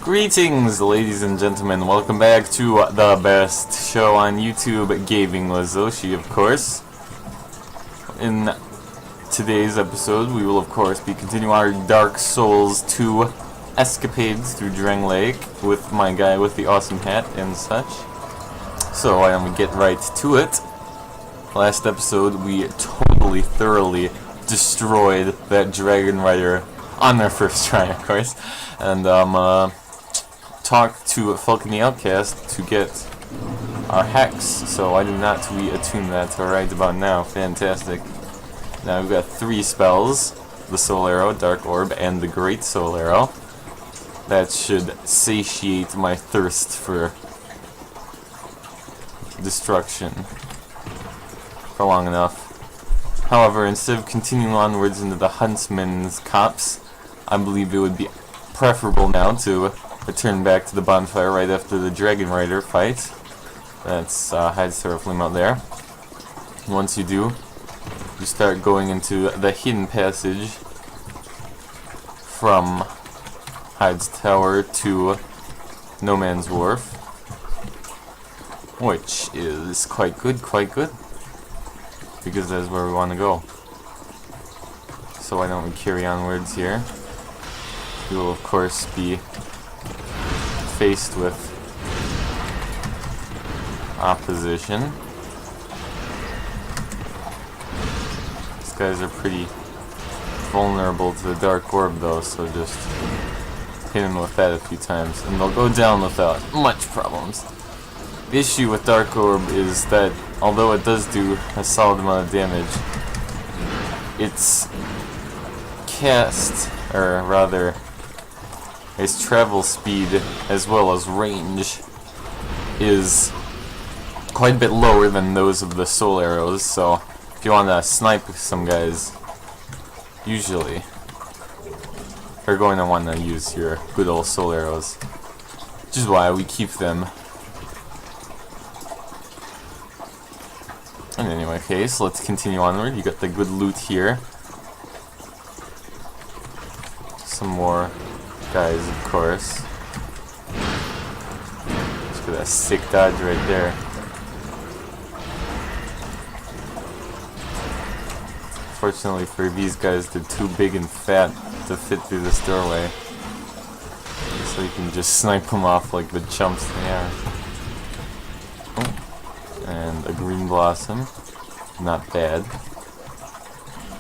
Greetings, ladies and gentlemen. Welcome back to the best show on YouTube, Gaming with Xoshi, of course. In today's episode, we will, of course, be continuing our Dark Souls 2 escapades through Drangleic with my guy with the awesome hat and such. So, why don't we get right to it? Last episode, we totally, thoroughly destroyed that Dragon Rider on their first try, of course. And, talked to Falcon the Outcast to get our hex, so why do not we attune that right about now? Fantastic. Now we've got 3 spells, the Soul Arrow, Dark Orb, and the Great Soul Arrow. That should satiate my thirst for destruction for long enough. However, instead of continuing onwards into the Huntsman's copse, I believe it would be preferable now to return back to the bonfire right after the Dragon Rider fight. That's Hyde's Flame out there. Once you do, you start going into the hidden passage from Hyde's Tower to No Man's Wharf, which is quite good, because that's where we want to go. So why don't we carry onwards here? We will, of course, be faced with opposition. These guys are pretty vulnerable to the Dark Orb though, so just hit them with that a few times and they'll go down without much problems. The issue with Dark Orb is that although it does do a solid amount of damage, its cast, or rather its travel speed as well as range is quite a bit lower than those of the Soul Arrows, so if you want to snipe some guys, usually you're going to want to use your good old Soul Arrows, which is why we keep them. In any case, let's continue onward. You got the good loot here. Some more guys, of course. Look at that sick dodge right there. Fortunately for these guys, they're too big and fat to fit through this doorway, so you can just snipe them off like the chumps they are. Oh. And a green blossom. Not bad.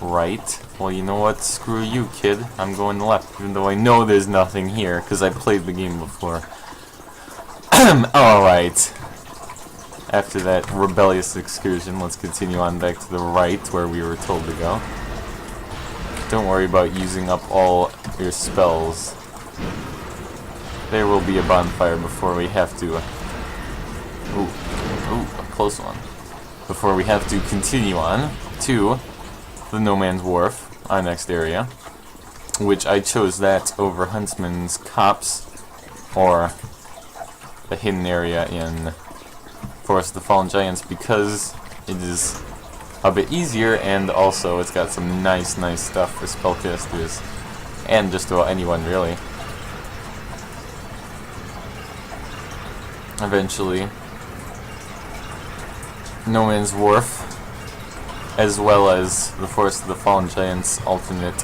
Right. Well, you know what? Screw you, kid. I'm going left, even though I know there's nothing here, because I played the game before. Alright. After that rebellious excursion, let's continue on back to the right, where we were told to go. Don't worry about using up all your spells. There will be a bonfire before we have to... Ooh, a close one. Before we have to continue on to the No Man's Wharf, our next area, which I chose that over Huntsman's Copse, or the hidden area in Forest of the Fallen Giants, because it is a bit easier, and also it's got some nice stuff for spellcasters, and just about anyone really. Eventually, No Man's Wharf, as well as the Forest of the Fallen Giants alternate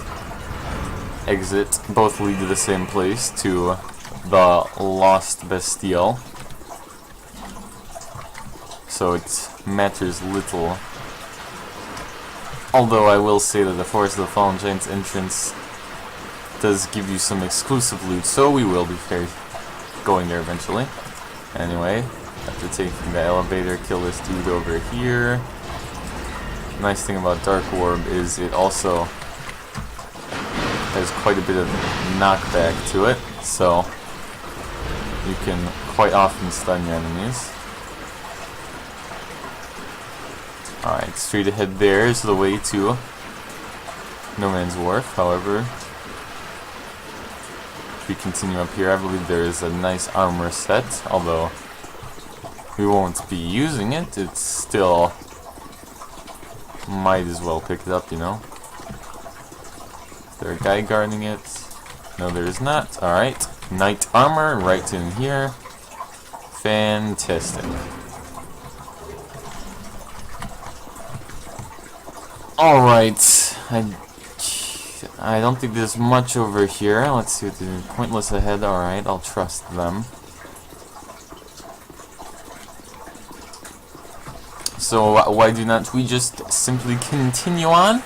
exit, both lead to the same place, to the Lost Bastille. So it matters little. Although I will say that the Forest of the Fallen Giants entrance does give you some exclusive loot, so we will be going there eventually. Anyway, after taking the elevator, kill this dude over here. Nice thing about Dark Orb is it also has quite a bit of knockback to it, so you can quite often stun your enemies. Alright, straight ahead there is the way to No Man's Wharf. However, if we continue up here, I believe there is a nice armor set, although we won't be using it. It's still... might as well pick it up, you know. Is there a guy guarding it? No, there is not. Alright. Knight armor right in here. Fantastic. Alright. I don't think there's much over here. Let's see what the pointless ahead. Alright, I'll trust them. So why do not we just simply continue on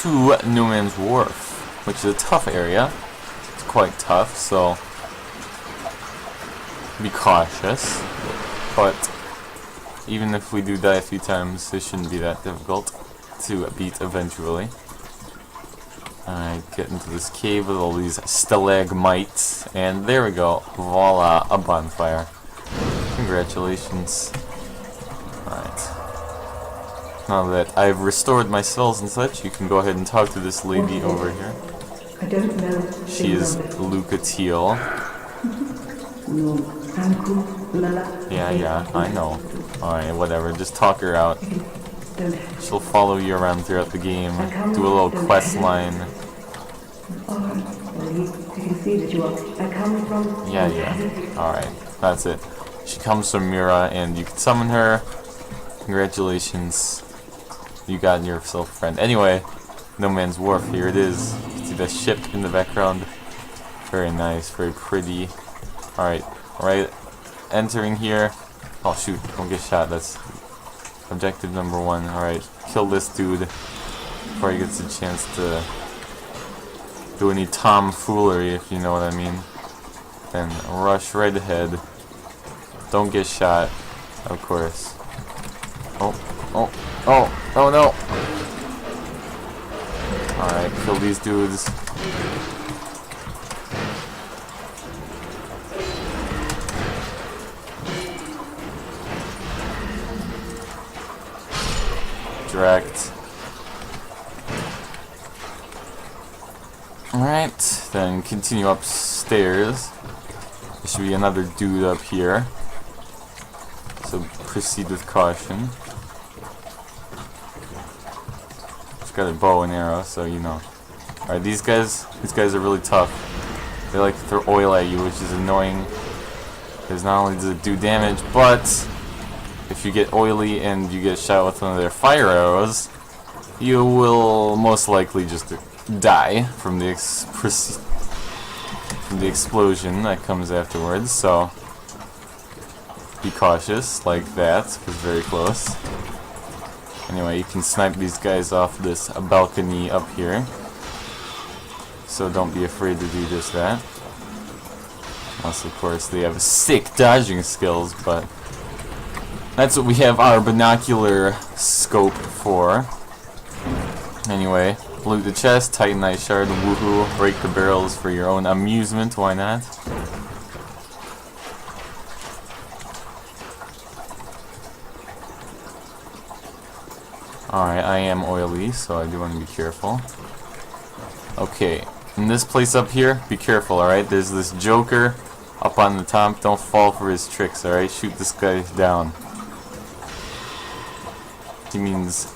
to No Man's Wharf, which is a tough area. It's quite tough, so be cautious. But even if we do die a few times, it shouldn't be that difficult to beat eventually. Alright, get into this cave with all these stalagmites, and there we go. Voila, a bonfire. Congratulations. Alright. Now that I've restored my cells and such, you can go ahead and talk to this lady over here. I don't know. She is Luca Teal. Yeah, I know. Alright, whatever, just talk her out. She'll follow you around throughout the game, do a little quest line. Yeah. Alright, that's it. She comes from Mira, and you can summon her. Congratulations. You got yourself a friend. Anyway, No Man's Wharf, here it is. You see the ship in the background. Very nice, very pretty. Alright, right, entering here. Oh shoot, don't get shot. That's objective number 1. Alright, kill this dude before he gets a chance to do any tomfoolery, if you know what I mean. Then rush right ahead. Don't get shot, of course. Oh no! Alright, kill these dudes. Direct. Alright, then continue upstairs. There should be another dude up here. So proceed with caution. Just got a bow and arrow, so you know. Alright, these guys are really tough. They like to throw oil at you, which is annoying. Because not only does it do damage, but if you get oily and you get shot with one of their fire arrows, you will most likely just die from the explosion that comes afterwards. So be cautious, like that, because very close. Anyway, you can snipe these guys off this balcony up here, so don't be afraid to do just that. Unless, of course, they have sick dodging skills, but that's what we have our binocular scope for. Anyway, loot the chest, titanite shard, woohoo, break the barrels for your own amusement, why not? Alright, I am oily, so I do want to be careful. Okay, in this place up here, be careful, alright? There's this joker up on the top, don't fall for his tricks, alright? Shoot this guy down. He means...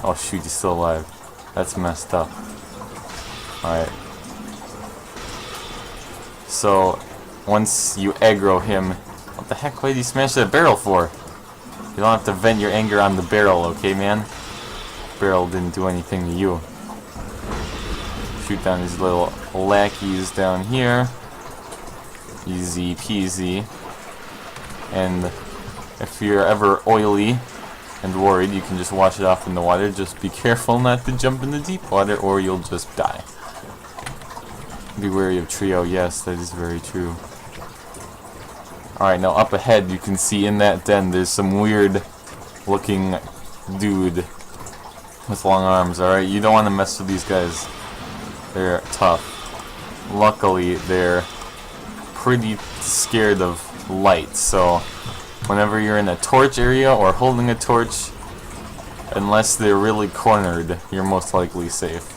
oh shoot, he's still alive. That's messed up. Alright. So, once you aggro him... what the heck, why did you smash that barrel for? You don't have to vent your anger on the barrel, okay, man? Barrel didn't do anything to you. Shoot down these little lackeys down here. Easy peasy. And if you're ever oily and worried, you can just wash it off in the water. Just be careful not to jump in the deep water or you'll just die. Be wary of trio. Yes, that is very true. Alright, now up ahead you can see in that den there's some weird looking dude with long arms. Alright, you don't want to mess with these guys. They're tough. Luckily, they're pretty scared of light, so whenever you're in a torch area or holding a torch, unless they're really cornered, you're most likely safe.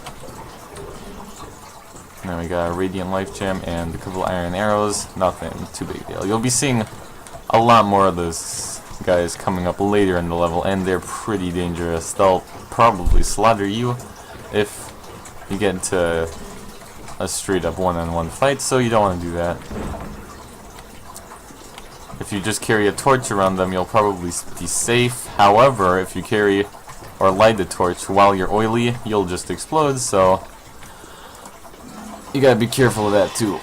Now we got a radiant life gem and a couple iron arrows. Nothing too big deal. You'll be seeing a lot more of those guys coming up later in the level, and they're pretty dangerous. They'll probably slaughter you if you get into a straight up one-on-one fight, so you don't want to do that. If you just carry a torch around them, you'll probably be safe. However, if you carry or light the torch while you're oily, you'll just explode, so you gotta be careful of that too.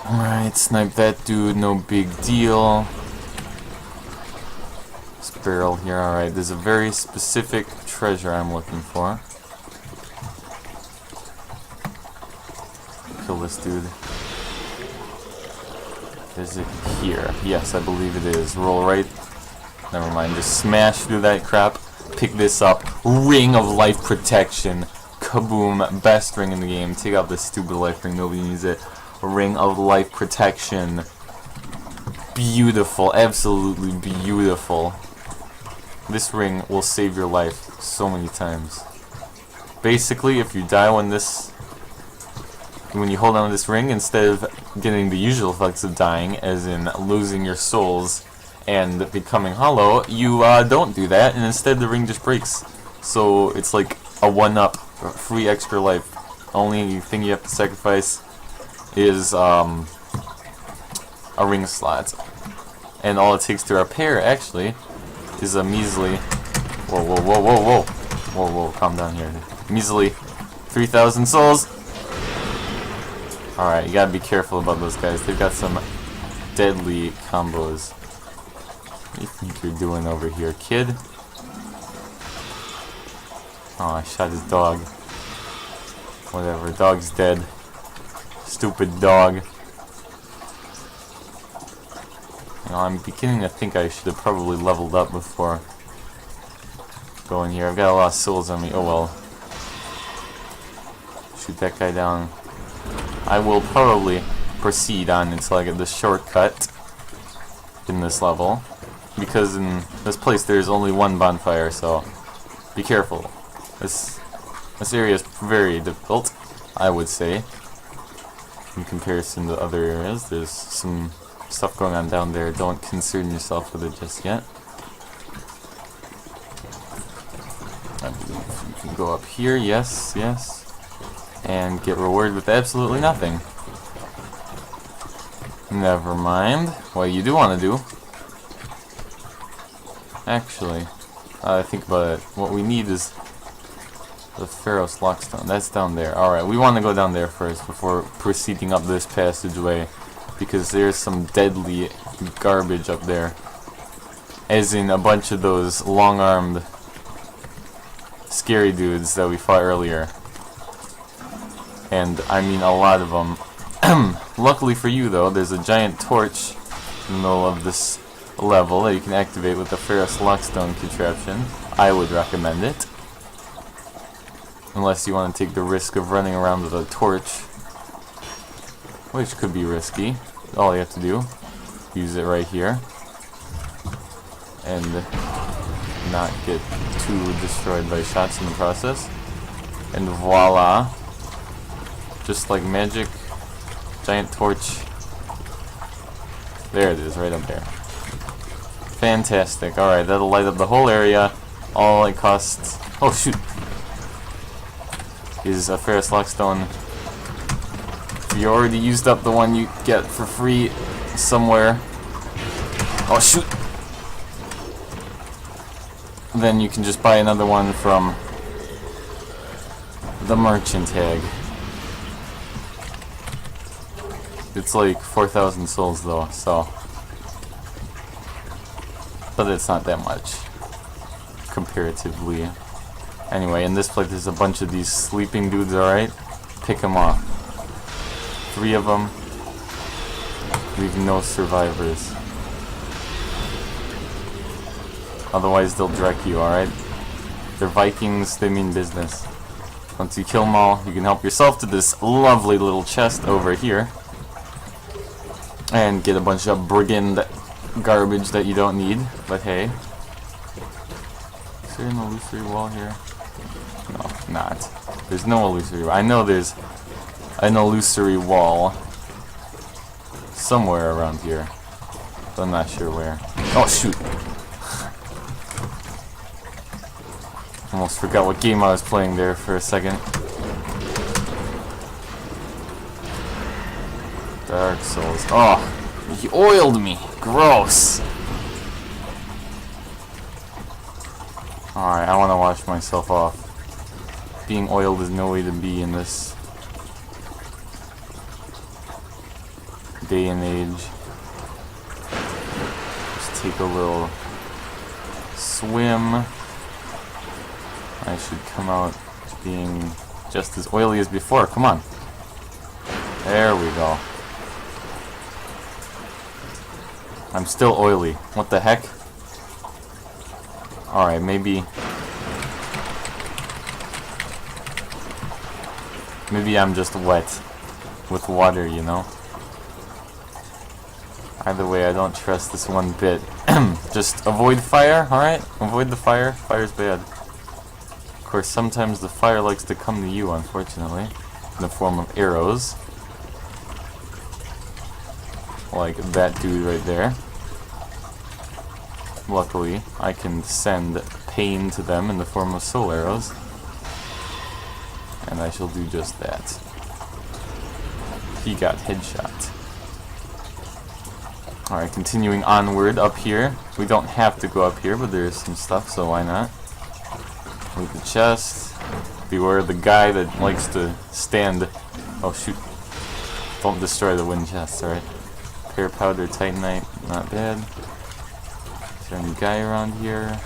Alright, snipe that dude, no big deal. This barrel here, alright, there's a very specific treasure I'm looking for. Kill this dude. Is it here? Yes, I believe it is. Roll right. Never mind, just smash through that crap. Pick this up. Ring of life protection. Kaboom. Best ring in the game. Take out this stupid life ring. Nobody needs it. Ring of life protection. Beautiful. Absolutely beautiful. This ring will save your life so many times. Basically, if you die when you hold on to this ring, instead of getting the usual effects of dying, as in losing your souls and becoming hollow, you don't do that, and instead the ring just breaks. So it's like a one-up, free extra life. Only thing you have to sacrifice is a ring slot. And all it takes to repair, actually, is a measly... Whoa, whoa, whoa, whoa, whoa. Whoa, whoa, calm down here. Measly 3,000 souls. Alright, you gotta be careful about those guys. They've got some deadly combos. What do you think you're doing over here, kid? Oh, I shot his dog. Whatever, dog's dead. Stupid dog. You know, I'm beginning to think I should have probably leveled up before going here. I've got a lot of souls on me. Oh well. Shoot that guy down. I will probably proceed on until I get the shortcut in this level, because in this place there's only one bonfire, so be careful. This area is very difficult, I would say, in comparison to other areas. There's some stuff going on down there. Don't concern yourself with it just yet. I believe you can go up here. Yes, yes. And get rewarded with absolutely nothing. Never mind. What you do want to do, actually, think about it. What we need is the Pharaoh's Lockstone. That's down there. Alright, we want to go down there first before proceeding up this passageway, because there's some deadly garbage up there. As in a bunch of those long-armed scary dudes that we fought earlier. And I mean a lot of them. Luckily for you though, there's a giant torch in the middle of this level that you can activate with the Pharaoh's Lockstone contraption. I would recommend it. Unless you want to take the risk of running around with a torch, which could be risky. All you have to do, use it right here. And not get too destroyed by shots in the process. And voila. Just like magic, giant torch. There it is, right up there. Fantastic. Alright, that'll light up the whole area. All it costs... Oh, shoot! Is a Pharaoh's Lockstone. If you already used up the one you get for free somewhere... Oh, shoot! Then you can just buy another one from the merchant tag. It's like 4,000 souls though, so... But it's not that much, comparatively. Anyway, in this place there's a bunch of these sleeping dudes, alright? Pick them off. 3 of them. Leave no survivors. Otherwise they'll direct you, alright? They're Vikings, they mean business. Once you kill them all, you can help yourself to this lovely little chest over here. And get a bunch of brigand garbage that you don't need, but hey. Is there an illusory wall here? No, not. There's no illusory wall. I know there's an illusory wall somewhere around here, but I'm not sure where. Oh, shoot. Almost forgot what game I was playing there for a second. Dark Souls. Oh, he oiled me. Gross. Alright, I want to wash myself off. Being oiled is no way to be in this day and age. Just take a little swim. I should come out being just as oily as before. Come on. There we go. I'm still oily. What the heck? Alright, maybe I'm just wet with water, you know? Either way, I don't trust this one bit. Just avoid fire, alright? Avoid the fire. Fire's bad. Of course, sometimes the fire likes to come to you, unfortunately, in the form of arrows. Like that dude right there. Luckily, I can send pain to them in the form of soul arrows. And I shall do just that. He got headshot. Alright, continuing onward up here. We don't have to go up here, but there's some stuff, so why not? Loot the chest. Beware the guy that likes to stand. Oh shoot. Don't destroy the wind chest, alright. Pear powder, titanite, not bad. Is there any guy around here?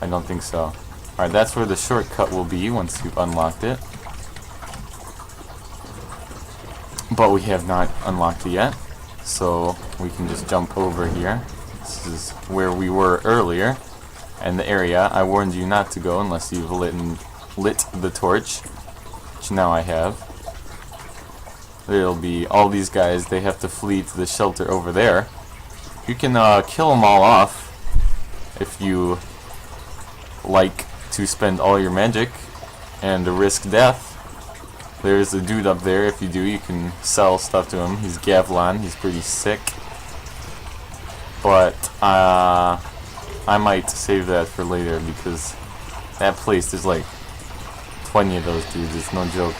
I don't think so. Alright, that's where the shortcut will be once you've unlocked it. But we have not unlocked it yet, so we can just jump over here. This is where we were earlier, and the area I warned you not to go unless you've lit the torch, which now I have. There'll be all these guys, they have to flee to the shelter over there. You can kill them all off if you like to spend all your magic and risk death. There's a dude up there. If you do, you can sell stuff to him. He's Gavlon. He's pretty sick. But I might save that for later because that place, there's like 20 of those dudes. It's no joke.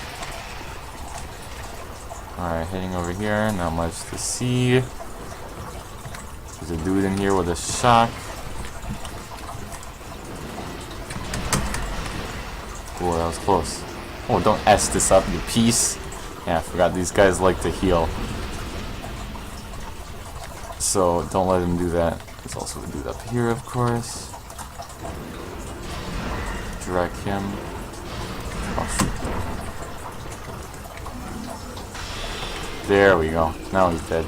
Alright, heading over here. Not much to see. There's a dude in here with a shock. Cool, that was close. Oh, don't S this up, you piece. Yeah, I forgot these guys like to heal. So, don't let him do that. There's also a dude up here, of course. Drag him. Oh, shoot. There we go. Now he's dead.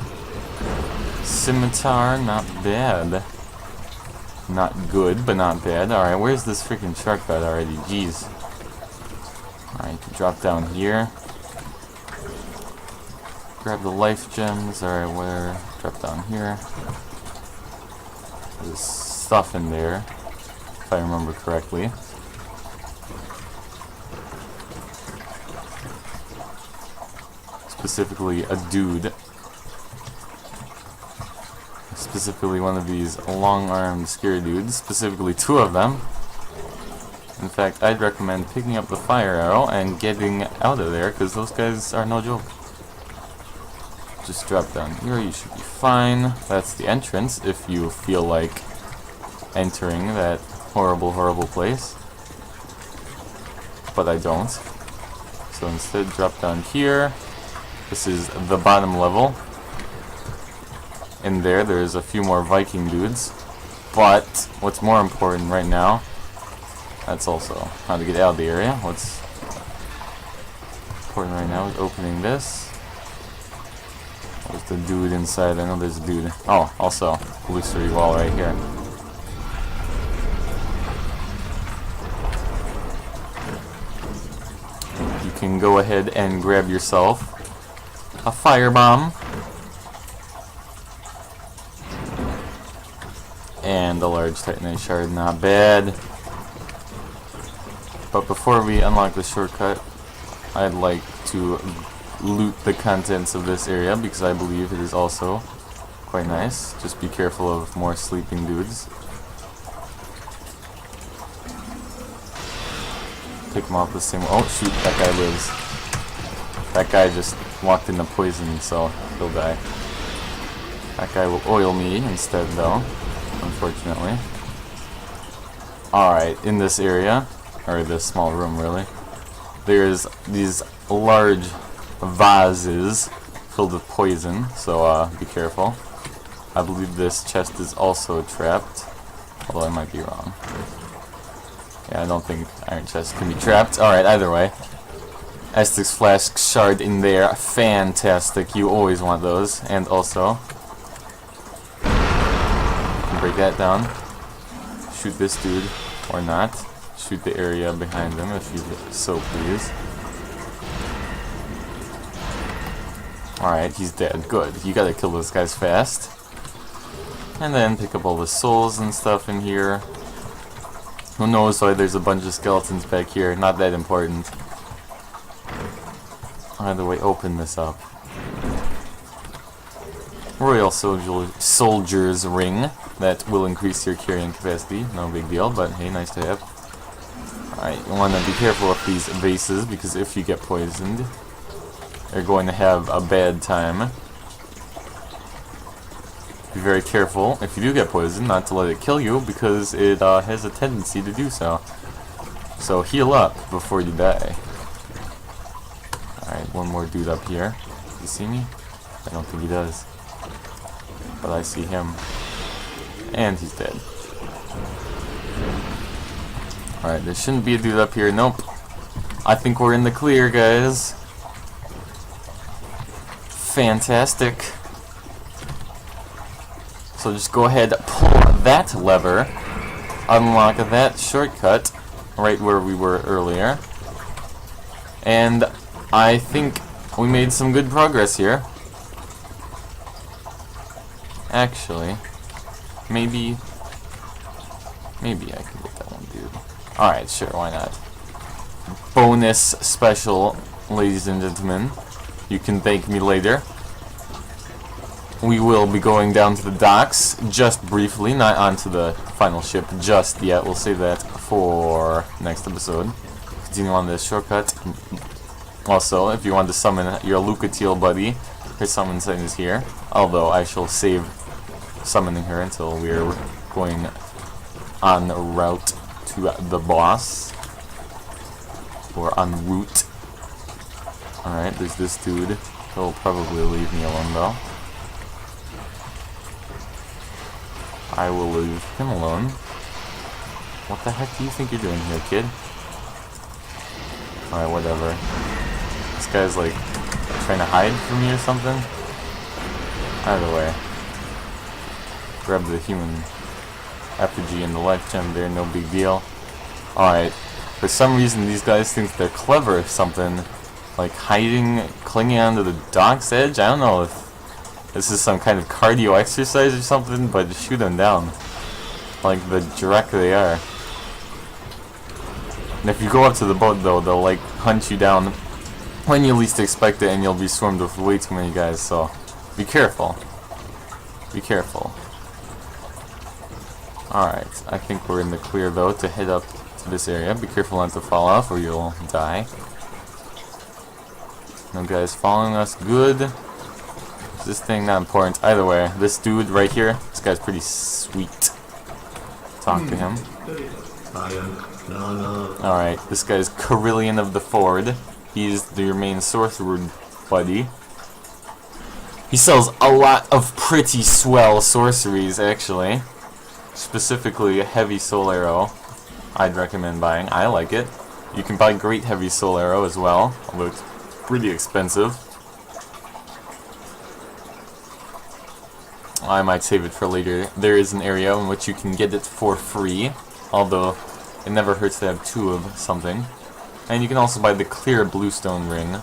Scimitar, not bad. Not good, but not bad. Alright, where's this freaking shortcut already? Jeez. Alright, drop down here. Grab the life gems. Alright, where? Drop down here. There's stuff in there, if I remember correctly. Specifically, a dude. Specifically, one of these long-armed scary dudes. Specifically, two of them. In fact, I'd recommend picking up the fire arrow and getting out of there, because those guys are no joke. Just drop down here, you should be fine. That's the entrance, if you feel like entering that horrible, horrible place. But I don't. So instead, drop down here. This is the bottom level. In there, there's a few more Viking dudes. But what's more important right now, that's also how to get out of the area. What's important right now is opening this. There's the dude inside. I know there's a dude. Oh, also, illusory wall right here. You can go ahead and grab yourself a firebomb. And a large titanite shard, not bad. But before we unlock the shortcut, I'd like to loot the contents of this area because I believe it is also quite nice. Just be careful of more sleeping dudes. pick him off the same way. Oh shoot, that guy lives. That guy just walked into poison, so he'll die. That guy will oil me instead though, unfortunately. Alright, in this area, or this small room really, there's these large vases filled with poison, so be careful. I believe this chest is also trapped, although I might be wrong. Yeah, I don't think iron chests can be trapped. Alright, either way. Estus Flask Shard in there. Fantastic. You always want those. And also, break that down. Shoot this dude, or not. Shoot the area behind him if you so please. Alright, he's dead. Good. You gotta kill those guys fast. And then pick up all the souls and stuff in here. Who knows why there's a bunch of skeletons back here. Not that important. Either way, open this up. Royal Soldier's Ring. That will increase your carrying capacity. No big deal, but hey, nice to have. Alright, you want to be careful of these vases, because if you get poisoned, you're going to have a bad time. Be very careful, if you do get poisoned, not to let it kill you, because it has a tendency to do so. So heal up before you die. Alright, one more dude up here. Does he see me? I don't think he does. But I see him. And he's dead. Alright, there shouldn't be a dude up here. Nope. I think we're in the clear, guys. Fantastic. So just go ahead, pull that lever, unlock that shortcut, right where we were earlier. And I think we made some good progress here. Actually, maybe I can get that one dude. Alright, sure, why not? Bonus special, ladies and gentlemen. You can thank me later. We will be going down to the docks just briefly, not onto the final ship just yet. We'll save that for next episode. Continue on this shortcut. Also, if you want to summon your Lucatiel buddy, her summon sign is here. Although I shall save summoning her until we're going en route to the boss. Or en route. Alright, there's this dude. He'll probably leave me alone though. I will leave him alone. What the heck do you think you're doing here, kid? Alright, whatever. This guy's like trying to hide from me or something? Either way. Grab the human effigy and the life gem there, no big deal. Alright. For some reason these guys think they're clever or something. Like hiding, clinging onto the dock's edge? I don't know if this is some kind of cardio exercise or something, but just shoot them down. Like the direct they are. And if you go up to the boat though, they'll like hunt you down when you least expect it, and you'll be swarmed with way too many guys, so be careful. Be careful. Alright, I think we're in the clear though to head up to this area. Be careful not to fall off or you'll die. No guys following us, good. This thing not important. Either way, this dude right here, this guy's pretty sweet. Talk to him. Alright, this guy's Carillion of the Ford. He's your main sorcerer buddy. He sells a lot of pretty swell sorceries, actually. Specifically, a heavy soul arrow. I'd recommend buying. I like it. You can buy great heavy soul arrow as well, although it's pretty expensive. I might save it for later. There is an area in which you can get it for free, although it never hurts to have two of something. And you can also buy the clear bluestone ring,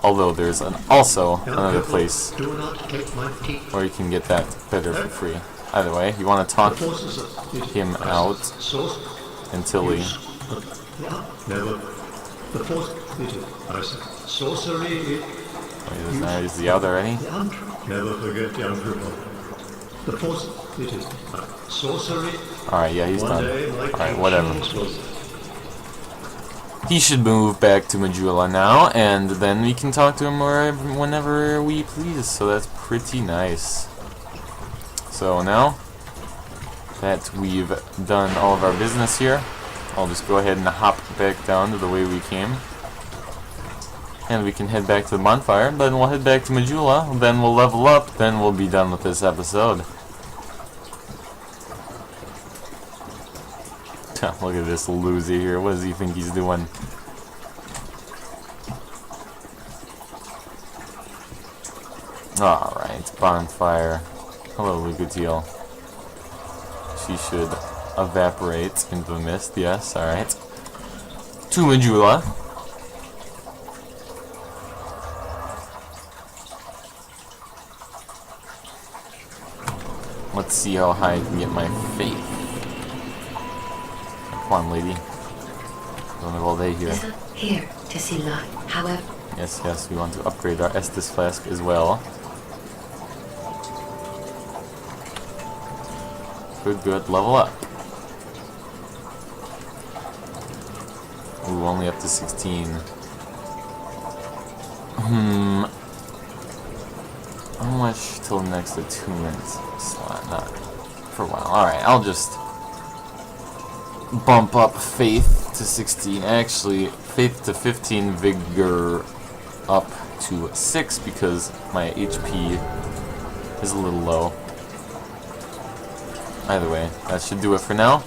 although there's also another place where you can get that better for free. Either way, you want to talk him out until he... Wait, is he out already? Never forget the unprepared. The force it is sorcery. Alright, yeah, he's done. Alright, whatever. he should move back to Majula now, and then we can talk to him whenever we please, so that's pretty nice. So now that we've done all of our business here, I'll just go ahead and hop back down to the way we came. And we can head back to the bonfire, then we'll head back to Majula, then we'll level up, then we'll be done with this episode. Look at this loser here, what does he think he's doing? Alright, bonfire. Hello, Lucatiel. She should evaporate into the mist, yes, alright. To Majula. Let's see how high I can get my faith. Come on, lady. Don't have all day here. Here to see light. However, Yes, yes, we want to upgrade our Estus flask as well. Good, good. Level up. Ooh, only up to 16. How much till the next attunement slot? Not for a while. Alright, I'll just bump up faith to 16. Actually, faith to 15, vigor up to 6 because my HP is a little low. Either way, that should do it for now.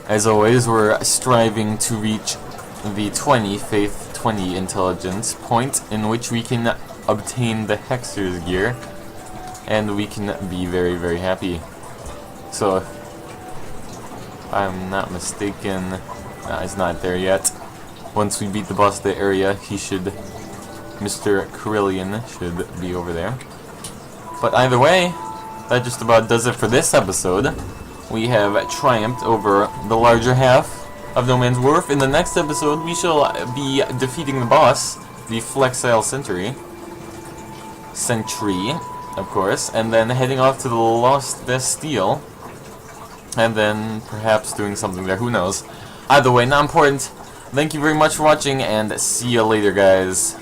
As always, we're striving to reach the 20 faith, 20 intelligence point in which we can obtain the Hexer's gear, and we can be very, very happy. So, if I'm not mistaken, he's not there yet. Once we beat the boss of the area, he should, Mr. Carillion should be over there. But either way, that just about does it for this episode. We have triumphed over the larger half of No Man's Wharf. In the next episode, we shall be defeating the boss, the Flexile Sentry, of course, and then heading off to the Lost Bastille, and then perhaps doing something there, who knows. Either way, not important. Thank you very much for watching, and see you later, guys.